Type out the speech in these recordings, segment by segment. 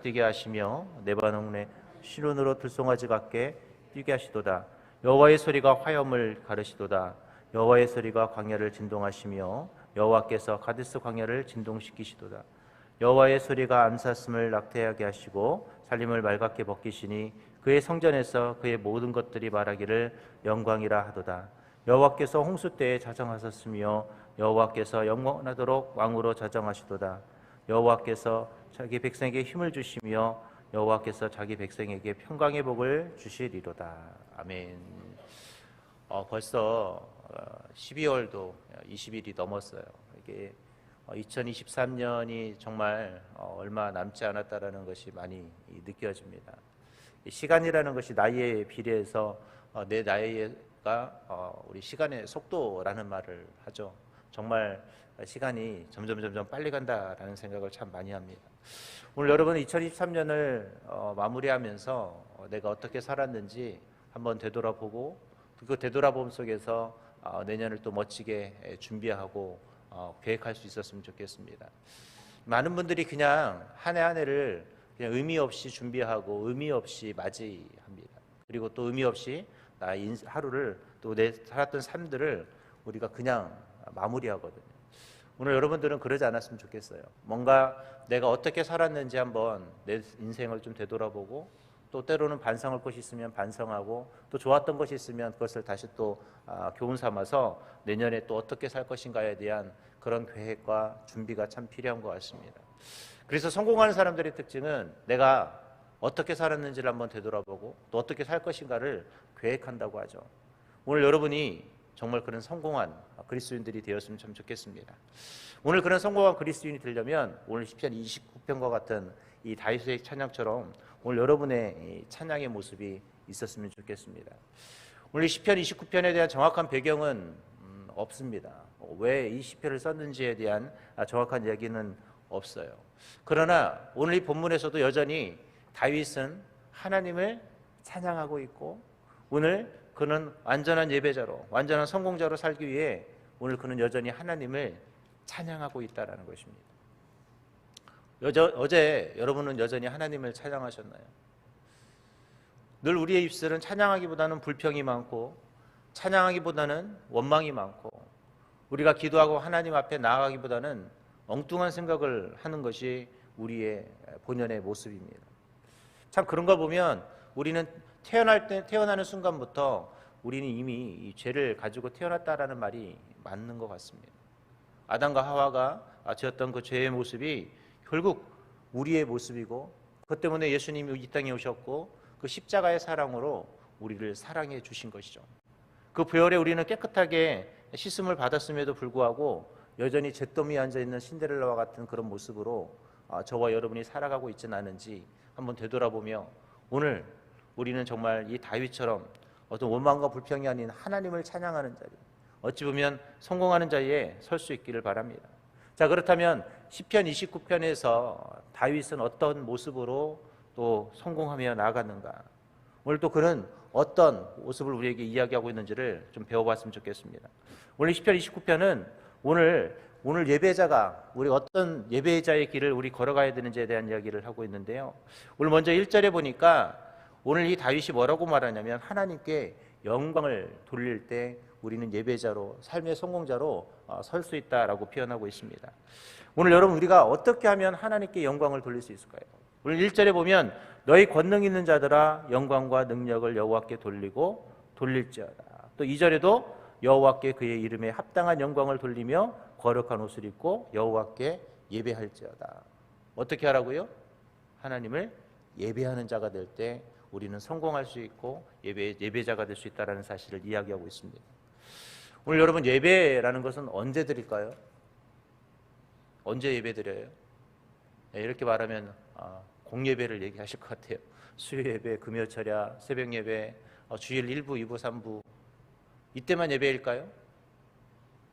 뛰게 하시며 내 반응에 신운으로 들송아지 같게 뛰게 하시도다. 여호와의 소리가 화염을 가르시도다. 여호와의 소리가 광야를 진동하시며 여호와께서 가데스 광야를 진동시키시도다. 여호와의 소리가 암사슴을 낙태하게 하시고 살림을 맑게 벗기시니 그의 성전에서 그의 모든 것들이 말하기를 영광이라 하도다. 여호와께서 홍수 때에 자정하셨으며 여호와께서 영원하도록 왕으로 자정하시도다. 여호와께서 자기 백성에게 힘을 주시며 여호와께서 자기 백성에게 평강의 복을 주시리로다. 아멘. 벌써 12월도 20일이 넘었어요. 이게 2023년이 정말 얼마 남지 않았다라는 것이 많이 느껴집니다. 시간이라는 것이 나이에 비례해서 내 나이가 우리 시간의 속도라는 말을 하죠. 정말 시간이 점점 빨리 간다라는 생각을 참 많이 합니다. 오늘 여러분은 2023년을 마무리하면서 내가 어떻게 살았는지 한번 되돌아보고 그 되돌아봄 속에서 내년을 또 멋지게 준비하고 계획할 수 있었으면 좋겠습니다. 많은 분들이 그냥 한 해 한 해를 그냥 의미 없이 준비하고 의미 없이 맞이합니다. 그리고 또 의미 없이 나의 하루를 또 내 살았던 삶들을 우리가 그냥 마무리하거든요. 오늘 여러분들은 그러지 않았으면 좋겠어요. 뭔가 내가 어떻게 살았는지 한번 내 인생을 좀 되돌아보고 또 때로는 반성할 것이 있으면 반성하고 또 좋았던 것이 있으면 그것을 다시 또 교훈 삼아서 내년에 또 어떻게 살 것인가에 대한 그런 계획과 준비가 참 필요한 것 같습니다. 그래서 성공하는 사람들의 특징은 내가 어떻게 살았는지를 한번 되돌아보고 또 어떻게 살 것인가를 계획한다고 하죠. 오늘 여러분이 정말 그런 성공한 그리스도인들이 되었으면 참 좋겠습니다. 오늘 그런 성공한 그리스도인이 되려면 오늘 시편 29편과 같은 이 다윗의 찬양처럼 오늘 여러분의 찬양의 모습이 있었으면 좋겠습니다. 오늘 시편 29편에 대한 정확한 배경은 없습니다. 왜 이 시편을 썼는지에 대한 정확한 이야기는 없어요. 그러나 오늘 이 본문에서도 여전히 다윗은 하나님을 찬양하고 있고 오늘 그는 완전한 예배자로 완전한 성공자로 살기 위해 오늘 그는 여전히 하나님을 찬양하고 있다는 것입니다. 어제 여러분은 여전히 하나님을 찬양하셨나요? 늘 우리의 입술은 찬양하기보다는 불평이 많고 찬양하기보다는 원망이 많고 우리가 기도하고 하나님 앞에 나아가기보다는 엉뚱한 생각을 하는 것이 우리의 본연의 모습입니다. 참 그런 걸 보면 우리는 태어나는 순간부터 우리는 이미 이 죄를 가지고 태어났다라는 말이 맞는 것 같습니다. 아담과 하와가 지었던 그 죄의 모습이 결국 우리의 모습이고 그것 때문에 예수님이 이 땅에 오셨고 그 십자가의 사랑으로 우리를 사랑해 주신 것이죠. 그 보혈에 우리는 깨끗하게 씻음을 받았음에도 불구하고 여전히 잿더미에 앉아있는 신데렐라와 같은 그런 모습으로 저와 여러분이 살아가고 있지는 않은지 한번 되돌아보며 오늘 우리는 정말 이 다윗처럼 어떤 원망과 불평이 아닌 하나님을 찬양하는 자리, 어찌 보면 성공하는 자리에 설 수 있기를 바랍니다. 자, 그렇다면 시편 29편에서 다윗은 어떤 모습으로 또 성공하며 나아갔는가? 오늘 또 그는 어떤 모습을 우리에게 이야기하고 있는지를 좀 배워봤으면 좋겠습니다. 오늘 시편 29편은 오늘 예배자가 우리 어떤 예배자의 길을 우리 걸어가야 되는지에 대한 이야기를 하고 있는데요. 오늘 먼저 1절에 보니까 오늘 이 다윗이 뭐라고 말하냐면 하나님께 영광을 돌릴 때 우리는 예배자로 삶의 성공자로 설 수 있다라고 표현하고 있습니다. 오늘 여러분 우리가 어떻게 하면 하나님께 영광을 돌릴 수 있을까요? 오늘 1절에 보면 너희 권능 있는 자들아 영광과 능력을 여호와께 돌리고 돌릴지어다. 또 2절에도 여호와께 그의 이름에 합당한 영광을 돌리며 거룩한 옷을 입고 여호와께 예배할지어다. 어떻게 하라고요? 하나님을 예배하는 자가 될 때 우리는 성공할 수 있고 예배자가 될 수 있다는 사실을 이야기하고 있습니다. 오늘 여러분 예배라는 것은 언제 드릴까요? 언제 예배 드려요? 이렇게 말하면 공예배를 얘기하실 것 같아요. 수요 예배, 금요 철야, 새벽 예배, 주일 1부, 2부, 3부 이때만 예배일까요?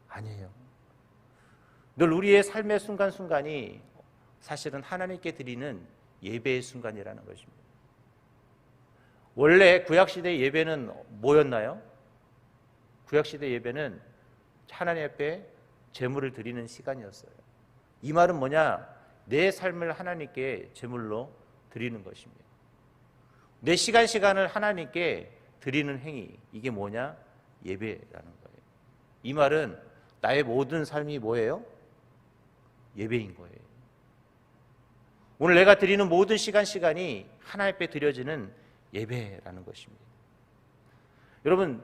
아니에요. 늘 우리의 삶의 순간순간이 사실은 하나님께 드리는 예배의 순간이라는 것입니다. 원래 구약시대 예배는 뭐였나요? 구약시대 예배는 하나님 앞에 제물을 드리는 시간이었어요. 이 말은 뭐냐? 내 삶을 하나님께 제물로 드리는 것입니다. 내 시간을 하나님께 드리는 행위, 이게 뭐냐? 예배라는 거예요. 이 말은 나의 모든 삶이 뭐예요? 예배인 거예요. 오늘 내가 드리는 모든 시간이 하나님 앞에 드려지는 예배라는 것입니다. 여러분,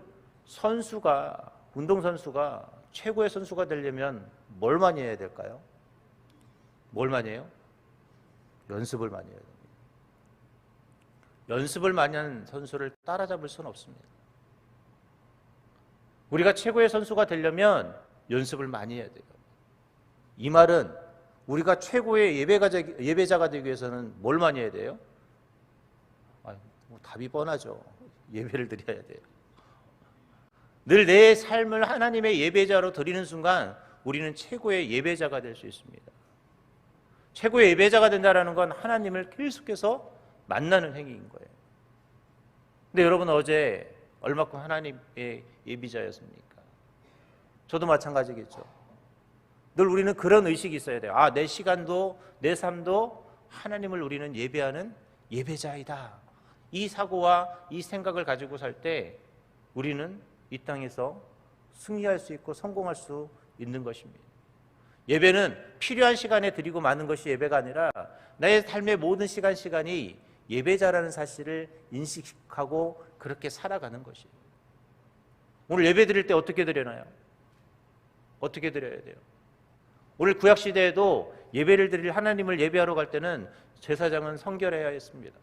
운동선수가 최고의 선수가 되려면 뭘 많이 해야 될까요? 뭘 많이 해요? 연습을 많이 해야 됩니다. 연습을 많이 한 선수를 따라잡을 수는 없습니다. 우리가 최고의 선수가 되려면 연습을 많이 해야 돼요. 이 말은 우리가 최고의 예배자가 되기 위해서는 뭘 많이 해야 돼요? 답이 뻔하죠. 예배를 드려야 돼요. 늘 내 삶을 하나님의 예배자로 드리는 순간 우리는 최고의 예배자가 될 수 있습니다. 최고의 예배자가 된다는 건 하나님을 계속해서 만나는 행위인 거예요. 근데 여러분, 어제 얼마큼 하나님의 예배자였습니까? 저도 마찬가지겠죠. 늘 우리는 그런 의식이 있어야 돼요. 내 시간도 내 삶도 하나님을 우리는 예배하는 예배자이다. 이 사고와 이 생각을 가지고 살 때 우리는 이 땅에서 승리할 수 있고 성공할 수 있는 것입니다. 예배는 필요한 시간에 드리고 마는 것이 예배가 아니라 나의 삶의 모든 시간이 예배자라는 사실을 인식하고 그렇게 살아가는 것이에요. 오늘 예배 드릴 때 어떻게 드려나요? 어떻게 드려야 돼요? 오늘 구약시대에도 예배를 드릴 하나님을 예배하러 갈 때는 제사장은 성결해야 했습니다.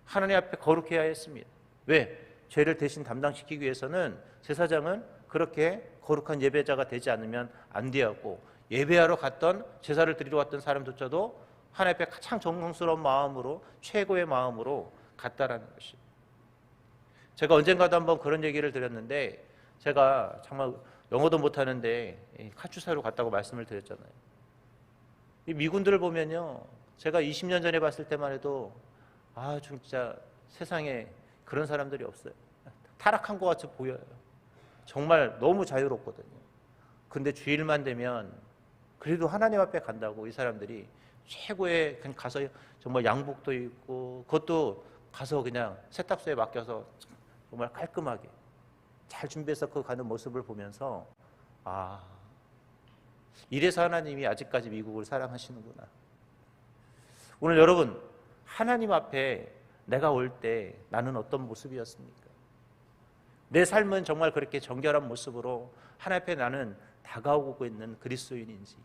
하나님 앞에 거룩해야 했습니다. 왜? 죄를 대신 담당시키기 위해서는 제사장은 그렇게 거룩한 예배자가 되지 않으면 안 되었고, 예배하러 갔던, 제사를 드리러 갔던 사람조차도 하나님 앞에 가장 정성스러운 마음으로, 최고의 마음으로 갔다라는 것이. 제가 언젠가도 한번 그런 얘기를 드렸는데, 제가 정말 영어도 못하는데 카투사로 갔다고 말씀을 드렸잖아요. 이 미군들을 보면요, 제가 20년 전에 봤을 때만 해도 진짜 세상에 그런 사람들이 없어요. 타락한 것 같이 보여요. 정말 너무 자유롭거든요. 근데 주일만 되면 그래도 하나님 앞에 간다고 이 사람들이 최고의, 그냥 가서 정말 양복도 입고, 그것도 가서 그냥 세탁소에 맡겨서 정말 깔끔하게 잘 준비해서 그 가는 모습을 보면서 이래서 하나님이 아직까지 미국을 사랑하시는구나. 오늘 여러분, 하나님 앞에 내가 올 때 나는 어떤 모습이었습니까? 내 삶은 정말 그렇게 정결한 모습으로 하나님 앞에 나는 다가오고 있는 그리스도인인지,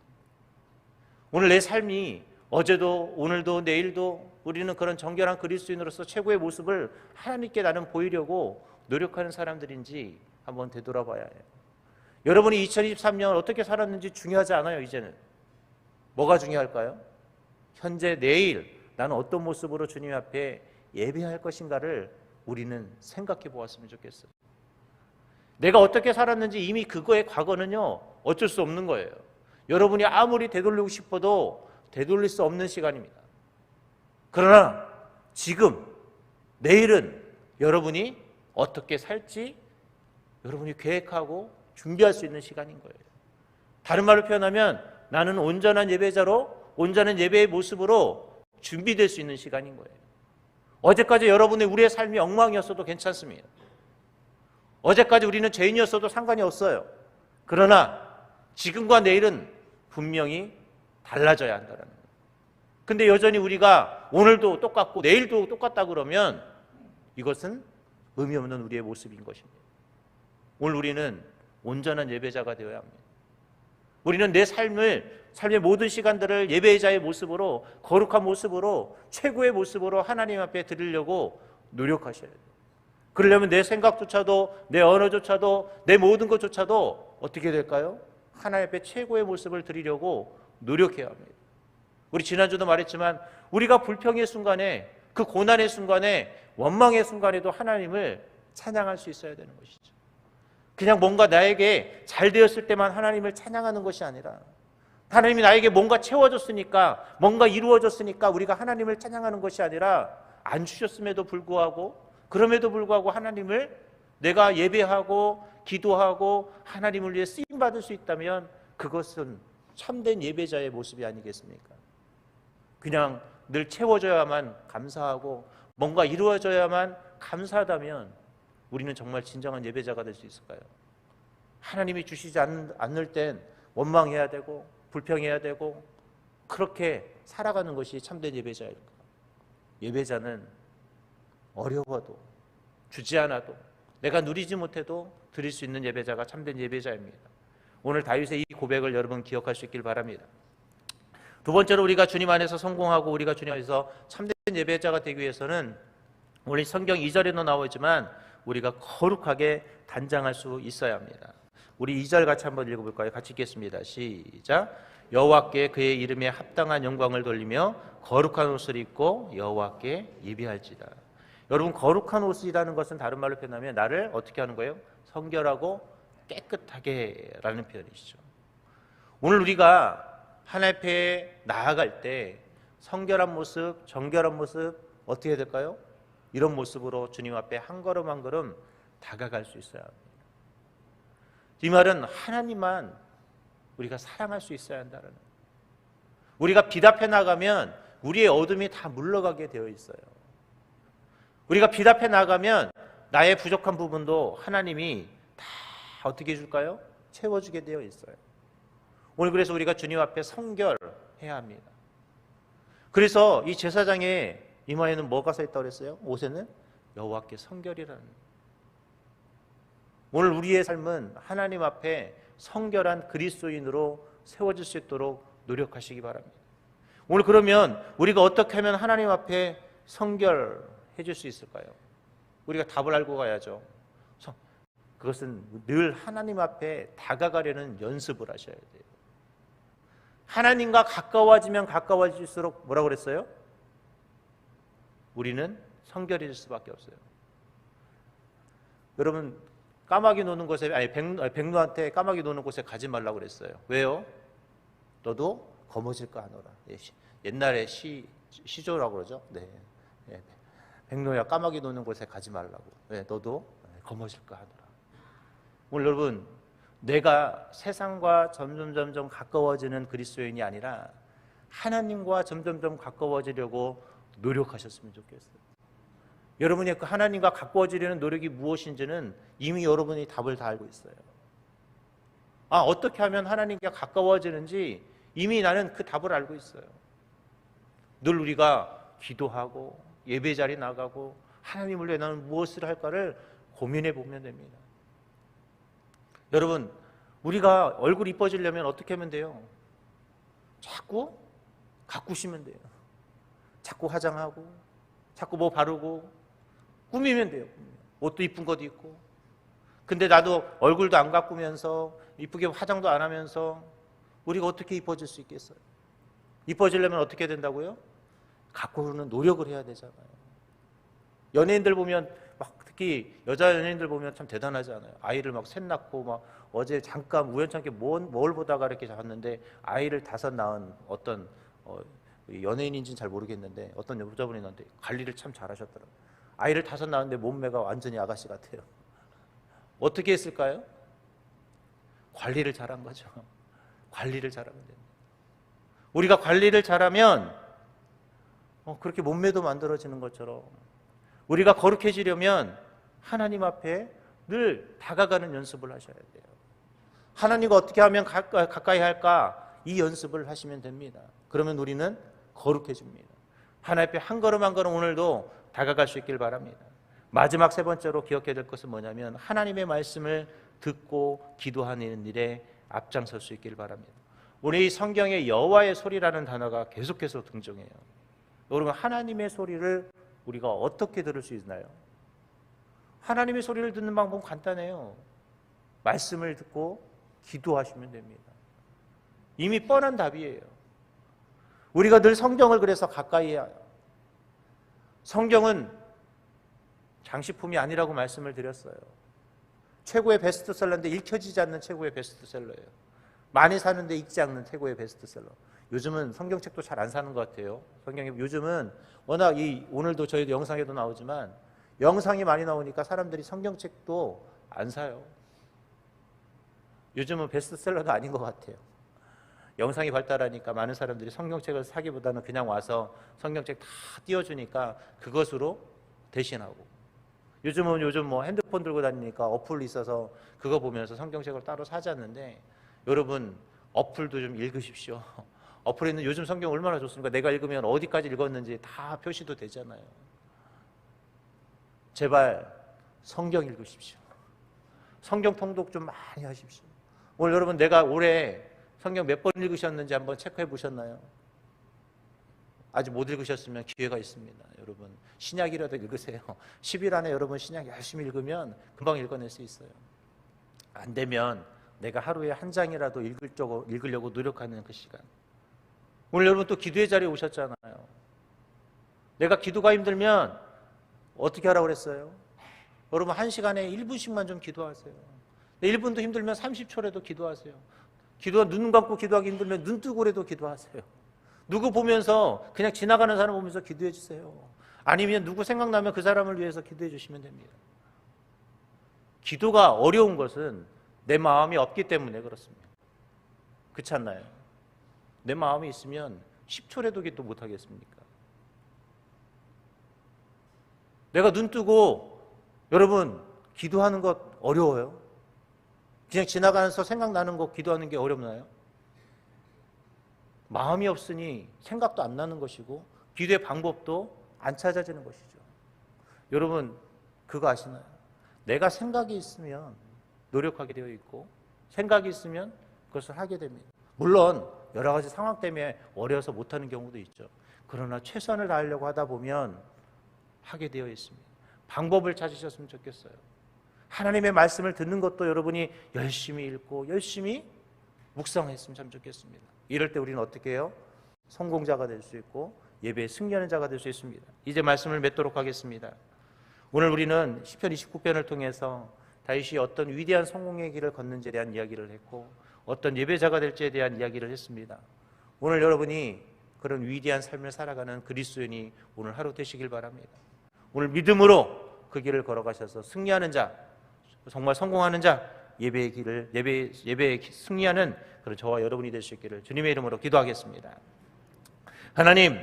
오늘 내 삶이 어제도 오늘도 내일도 우리는 그런 정결한 그리스도인으로서 최고의 모습을 하나님께 나는 보이려고 노력하는 사람들인지 한번 되돌아봐야 해요. 여러분이 2023년 어떻게 살았는지 중요하지 않아요. 이제는 뭐가 중요할까요? 현재 내일 나는 어떤 모습으로 주님 앞에 예배할 것인가를 우리는 생각해 보았으면 좋겠어요. 내가 어떻게 살았는지 이미 그거의 과거는요, 어쩔 수 없는 거예요. 여러분이 아무리 되돌리고 싶어도 되돌릴 수 없는 시간입니다. 그러나 지금, 내일은 여러분이 어떻게 살지 여러분이 계획하고 준비할 수 있는 시간인 거예요. 다른 말로 표현하면 나는 온전한 예배자로, 온전한 예배의 모습으로 준비될 수 있는 시간인 거예요. 어제까지 우리의 삶이 엉망이었어도 괜찮습니다. 어제까지 우리는 죄인이었어도 상관이 없어요. 그러나 지금과 내일은 분명히 달라져야 한다는 거예요. 근데 여전히 우리가 오늘도 똑같고 내일도 똑같다 그러면 이것은 의미 없는 우리의 모습인 것입니다. 오늘 우리는 온전한 예배자가 되어야 합니다. 우리는 내 삶의 모든 시간들을 예배자의 모습으로, 거룩한 모습으로, 최고의 모습으로 하나님 앞에 드리려고 노력하셔야 돼요. 그러려면 내 생각조차도, 내 언어조차도, 내 모든 것조차도 어떻게 될까요? 하나님 앞에 최고의 모습을 드리려고 노력해야 합니다. 우리 지난주도 말했지만 우리가 불평의 순간에, 그 고난의 순간에, 원망의 순간에도 하나님을 찬양할 수 있어야 되는 것이죠. 그냥 뭔가 나에게 잘 되었을 때만 하나님을 찬양하는 것이 아니라, 하나님이 나에게 뭔가 채워줬으니까, 뭔가 이루어졌으니까 우리가 하나님을 찬양하는 것이 아니라, 안 주셨음에도 불구하고, 그럼에도 불구하고 하나님을 내가 예배하고 기도하고 하나님을 위해 쓰임받을 수 있다면 그것은 참된 예배자의 모습이 아니겠습니까? 그냥 늘 채워져야만 감사하고 뭔가 이루어져야만 감사하다면 우리는 정말 진정한 예배자가 될 수 있을까요? 하나님이 주시지 않을 땐 원망해야 되고 불평해야 되고 그렇게 살아가는 것이 참된 예배자일까? 예배자는 어려워도 주지 않아도 내가 누리지 못해도 드릴 수 있는 예배자가 참된 예배자입니다. 오늘 다윗의 이 고백을 여러분 기억할 수 있길 바랍니다. 두 번째로 우리가 주님 안에서 성공하고 우리가 주님 안에서 참된 예배자가 되기 위해서는 오늘 성경 2절에도 나오지만 우리가 거룩하게 단장할 수 있어야 합니다. 우리 2절 같이 한번 읽어볼까요? 같이 읽겠습니다. 시작. 여호와께 그의 이름에 합당한 영광을 돌리며 거룩한 옷을 입고 여호와께 예배할지다. 여러분, 거룩한 옷이라는 것은 다른 말로 표현하면 나를 어떻게 하는 거예요? 성결하고 깨끗하게 라는 표현이시죠. 오늘 우리가 하나님 앞에 나아갈 때 성결한 모습, 정결한 모습 어떻게 해야 될까요? 이런 모습으로 주님 앞에 한 걸음 한 걸음 다가갈 수 있어야 합니다. 이 말은 하나님만 우리가 사랑할 수 있어야 한다는, 우리가 빛 앞에 나가면 우리의 어둠이 다 물러가게 되어 있어요. 우리가 빛 앞에 나가면 나의 부족한 부분도 하나님이 다 어떻게 해줄까요? 채워주게 되어 있어요. 오늘 그래서 우리가 주님 앞에 성결해야 합니다. 그래서 이 제사장의 이마에는 뭐가 써있다고 그랬어요? 옷에는 여호와께 성결이라는. 오늘 우리의 삶은 하나님 앞에 성결한 그리스도인으로 세워질 수 있도록 노력하시기 바랍니다. 오늘 그러면 우리가 어떻게 하면 하나님 앞에 성결해질 수 있을까요? 우리가 답을 알고 가야죠. 그것은 늘 하나님 앞에 다가가려는 연습을 하셔야 돼요. 하나님과 가까워지면 가까워질수록 뭐라고 그랬어요? 우리는 성결해질 수밖에 없어요. 여러분, 까마귀 노는 곳에, 백로한테 까마귀 노는 곳에 가지 말라고 그랬어요. 왜요? 너도 거머쥘까 하노라. 옛날에 시조라고 그러죠. 네. 백로야, 까마귀 노는 곳에 가지 말라고. 네, 너도 거머쥘까 하노라. 오늘 여러분, 내가 세상과 점점 가까워지는 그리스도인이 아니라 하나님과 점점 가까워지려고 노력하셨으면 좋겠어요. 여러분이 그 하나님과 가까워지려는 노력이 무엇인지는 이미 여러분이 답을 다 알고 있어요. 어떻게 하면 하나님과 가까워지는지 이미 나는 그 답을 알고 있어요. 늘 우리가 기도하고 예배 자리 나가고 하나님을 위해 나는 무엇을 할까를 고민해 보면 됩니다. 여러분, 우리가 얼굴 이뻐지려면 어떻게 하면 돼요? 자꾸 가꾸시면 돼요. 자꾸 화장하고 자꾸 뭐 바르고 꾸미면 돼요. 옷도 이쁜 것도 있고. 근데 나도 얼굴도 안 가꾸면서 이쁘게 화장도 안 하면서 우리가 어떻게 이뻐질 수 있겠어요? 이뻐지려면 어떻게 된다고요? 가꾸는 노력을 해야 되잖아요. 연예인들 보면 막 특히 여자 연예인들 보면 참 대단하지 않아요? 아이를 막 셋 낳고 막 어제 잠깐 우연찮게 뭘 보다가 이렇게 잡았는데 아이를 5 낳은 어떤 연예인인지는 잘 모르겠는데 어떤 여자분이 나한테 관리를 참 잘하셨더라고요. 아이를 5 낳았는데 몸매가 완전히 아가씨 같아요. 어떻게 했을까요? 관리를 잘한 거죠. 관리를 잘하면 됩니다. 우리가 관리를 잘하면 그렇게 몸매도 만들어지는 것처럼 우리가 거룩해지려면 하나님 앞에 늘 다가가는 연습을 하셔야 돼요. 하나님과 어떻게 하면 가까이 할까? 이 연습을 하시면 됩니다. 그러면 우리는 거룩해집니다. 하나님 앞에 한 걸음 한 걸음 오늘도 다가갈 수 있길 바랍니다. 마지막 3번째로 기억해야 될 것은 뭐냐면 하나님의 말씀을 듣고 기도하는 일에 앞장설 수 있길 바랍니다. 우리 이 성경에 여호와의 소리라는 단어가 계속해서 등장해요. 여러분, 하나님의 소리를 우리가 어떻게 들을 수 있나요? 하나님의 소리를 듣는 방법은 간단해요. 말씀을 듣고 기도하시면 됩니다. 이미 뻔한 답이에요. 우리가 늘 성경을 그래서 가까이 해야 해요. 성경은 장식품이 아니라고 말씀을 드렸어요. 최고의 베스트셀러인데 읽혀지지 않는 최고의 베스트셀러예요. 많이 사는데 읽지 않는 최고의 베스트셀러. 요즘은 성경책도 잘 안 사는 것 같아요. 성경이 요즘은 워낙 오늘도 저희도 영상에도 나오지만 영상이 많이 나오니까 사람들이 성경책도 안 사요. 요즘은 베스트셀러가 아닌 것 같아요. 영상이 발달하니까 많은 사람들이 성경책을 사기보다는 그냥 와서 성경책 다 띄워주니까 그것으로 대신하고, 요즘 뭐 핸드폰 들고 다니니까 어플이 있어서 그거 보면서 성경책을 따로 사자는데, 여러분 어플도 좀 읽으십시오. 어플에 있는 요즘 성경 얼마나 좋습니까? 내가 읽으면 어디까지 읽었는지 다 표시도 되잖아요. 제발 성경 읽으십시오. 성경 통독 좀 많이 하십시오. 오늘 여러분, 내가 올해 성경 몇 번 읽으셨는지 한번 체크해 보셨나요? 아직 못 읽으셨으면 기회가 있습니다. 여러분, 신약이라도 읽으세요. 10일 안에 여러분 신약 열심히 읽으면 금방 읽어낼 수 있어요. 안 되면 내가 하루에 한 장이라도 읽으려고 노력하는 그 시간. 오늘 여러분 또 기도의 자리에 오셨잖아요. 내가 기도가 힘들면 어떻게 하라고 그랬어요? 여러분 1시간에 1분씩만 좀 기도하세요. 1분도 힘들면 30초라도 기도하세요. 눈 감고 기도하기 힘들면 눈 뜨고라도 기도하세요. 누구 보면서, 그냥 지나가는 사람 보면서 기도해 주세요. 아니면 누구 생각나면 그 사람을 위해서 기도해 주시면 됩니다. 기도가 어려운 것은 내 마음이 없기 때문에 그렇습니다. 그렇지 않나요? 내 마음이 있으면 10초라도 기도 못 하겠습니까? 내가 눈 뜨고 여러분 기도하는 것 어려워요? 그냥 지나가면서 생각나는 거 기도하는 게 어렵나요? 마음이 없으니 생각도 안 나는 것이고 기도의 방법도 안 찾아지는 것이죠. 여러분 그거 아시나요? 내가 생각이 있으면 노력하게 되어 있고, 생각이 있으면 그것을 하게 됩니다. 물론 여러 가지 상황 때문에 어려워서 못하는 경우도 있죠. 그러나 최선을 다하려고 하다 보면 하게 되어 있습니다. 방법을 찾으셨으면 좋겠어요. 하나님의 말씀을 듣는 것도 여러분이 열심히 읽고 열심히 묵상했으면 참 좋겠습니다. 이럴 때 우리는 어떻게 해요? 성공자가 될 수 있고 예배에 승리하는 자가 될 수 있습니다. 이제 말씀을 맺도록 하겠습니다. 오늘 우리는 시편 29편을 통해서 다윗이 어떤 위대한 성공의 길을 걷는지에 대한 이야기를 했고, 어떤 예배자가 될지에 대한 이야기를 했습니다. 오늘 여러분이 그런 위대한 삶을 살아가는 그리스도인이 오늘 하루 되시길 바랍니다. 오늘 믿음으로 그 길을 걸어가셔서 승리하는 자, 정말 성공하는 자, 예배에 승리하는 그런 저와 여러분이 될 수 있기를 주님의 이름으로 기도하겠습니다. 하나님,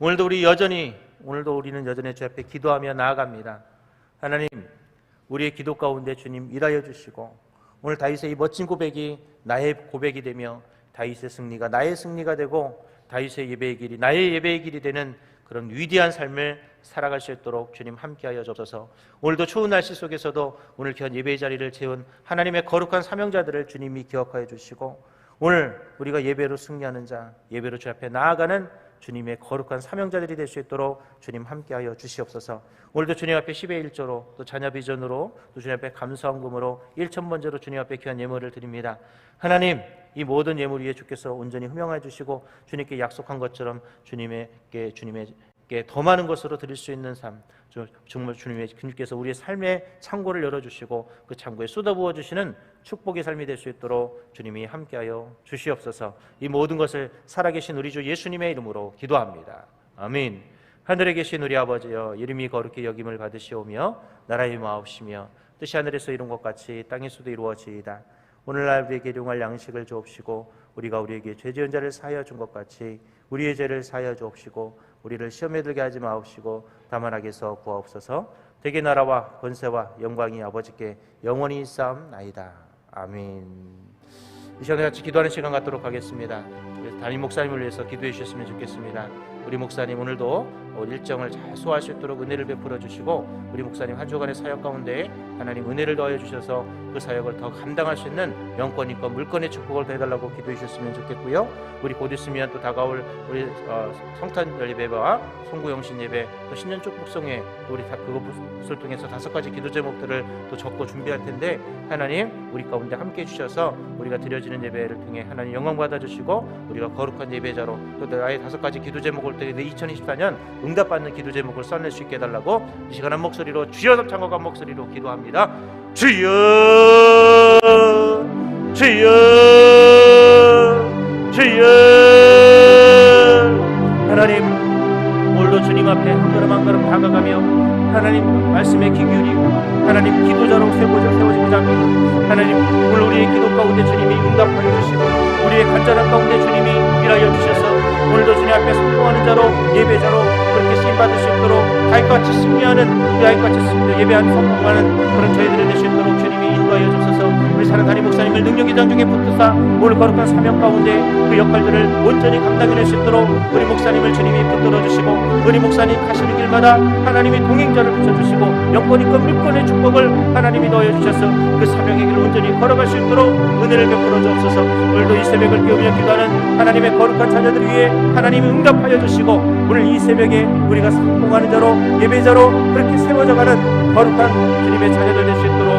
오늘도 우리는 여전히 주 앞에 기도하며 나아갑니다. 하나님, 우리의 기도 가운데 주님 일하여 주시고, 오늘 다윗의 이 멋진 고백이 나의 고백이 되며 다윗의 승리가 나의 승리가 되고, 다윗의 예배의 길이 나의 예배의 길이 되는 그런 위대한 삶을 살아갈 수 있도록 주님 함께하여 주옵소서. 오늘도 추운 날씨 속에서도 오늘 귀한 예배의 자리를 채운 하나님의 거룩한 사명자들을 주님이 기억하여 주시고, 오늘 우리가 예배로 승리하는 자, 예배로 주 앞에 나아가는 주님의 거룩한 사명자들이 될 수 있도록 주님 함께하여 주시옵소서. 오늘도 주님 앞에 10의 1조로, 또 자녀 비전으로, 또 주님 앞에 감사헌금으로 1,000번째로 주님 앞에 귀한 예물을 드립니다. 하나님, 이 모든 예물 위에 주께서 온전히 흠명하여 주시고, 주님께 약속한 것처럼 주님께 더 많은 것으로 드릴 수 있는 삶, 정말 주님께서 우리의 삶의 창고를 열어주시고 그 창고에 쏟아부어 주시는 축복의 삶이 될 수 있도록 주님이 함께하여 주시옵소서. 이 모든 것을 살아계신 우리 주 예수님의 이름으로 기도합니다. 아멘. 하늘에 계신 우리 아버지여, 이름이 거룩히 여김을 받으시오며 나라의 마옵시며 뜻이 하늘에서 이룬 것 같이 땅에서도 이루어지이다. 오늘날 우리에게 일용할 양식을 주옵시고, 우리가 우리에게 죄 지은 자를 사하여 준 것 같이 우리의 죄를 사하여 주옵시고, 우리를 시험에 들게 하지 마옵시고 다만 악에서 구하옵소서. 대개 나라와 권세와 영광이 아버지께 영원히 있사옵나이다. 아멘. 이 시간에 같이 기도하는 시간 갖도록 하겠습니다. 담임 목사님을 위해서 기도해 주셨으면 좋겠습니다. 우리 목사님 오늘도 일정을 잘 소화할 수 있도록 은혜를 베풀어 주시고, 우리 목사님 한 주간의 사역 가운데 하나님 은혜를 더하여 주셔서 그 사역을 더 감당할 수 있는 영권인권 물권의 축복을 더해달라고 기도해 주셨으면 좋겠고요. 우리 곧 있으면 또 다가올 우리 성탄절 예배와 송구영신 예배, 또 신년 축복성회, 또 우리 그것을 통해서 5가지 기도 제목들을 또 적고 준비할 텐데, 하나님 우리 가운데 함께 해주셔서 우리가 드려지는 예배를 통해 하나님 영광 받아주시고, 우리가 거룩한 예배자로 또 나의 5가지 기도 제목을 때 2024년 응답받는 기도 제목을 써낼 수 있게 해달라고 이 시간 한 목소리로, 주여 창고한 목소리로 기도합니다. 주여, 주여, 주여. 하나님, 오늘도 주님 앞에 한 걸음 한 걸음 다가가며 하나님 말씀에 귀 기울이고 하나님 기도자로 세워지고자 합니다. 하나님 오늘 우리의 기도 가운데 주님이 응답하여 주시고 우리의 간절한 가운데 주님이 일하여 주셔서 오늘도 주님 앞에 성공하는 자로 예배자로 그렇게 쓰임받을 수 있도록 다윗같이 승리하는 다윗같이 예배하는 성공하는 그런 저희들이 될 수 있도록 주님이 인도하여 주셔서 우리 사랑하는 목사님을 능력의 장중에 붙드사 오늘 거룩한 사명 가운데 그 역할들을 온전히 감당해낼 수 있도록 우리 목사님을 주님이 붙들어 주시고 우리 목사님 가시는 길마다 하나님이 동행자를 붙여주시고 영권이권 물권의 축복을 하나님이 넣어 주셔서 그 사명의 길을 온전히 걸어갈 수 있도록 은혜를 베풀어 주옵소서. 오늘도 이 새벽을 깨우며 기도하는 하나님의 거룩한 자녀들 위해 하나님이 응답하여 주시고 오늘 이 새벽에 우리가 성공하는 자로 예배자로 그렇게 세워져가는 거룩한 주님의 자녀들 될 수 있도록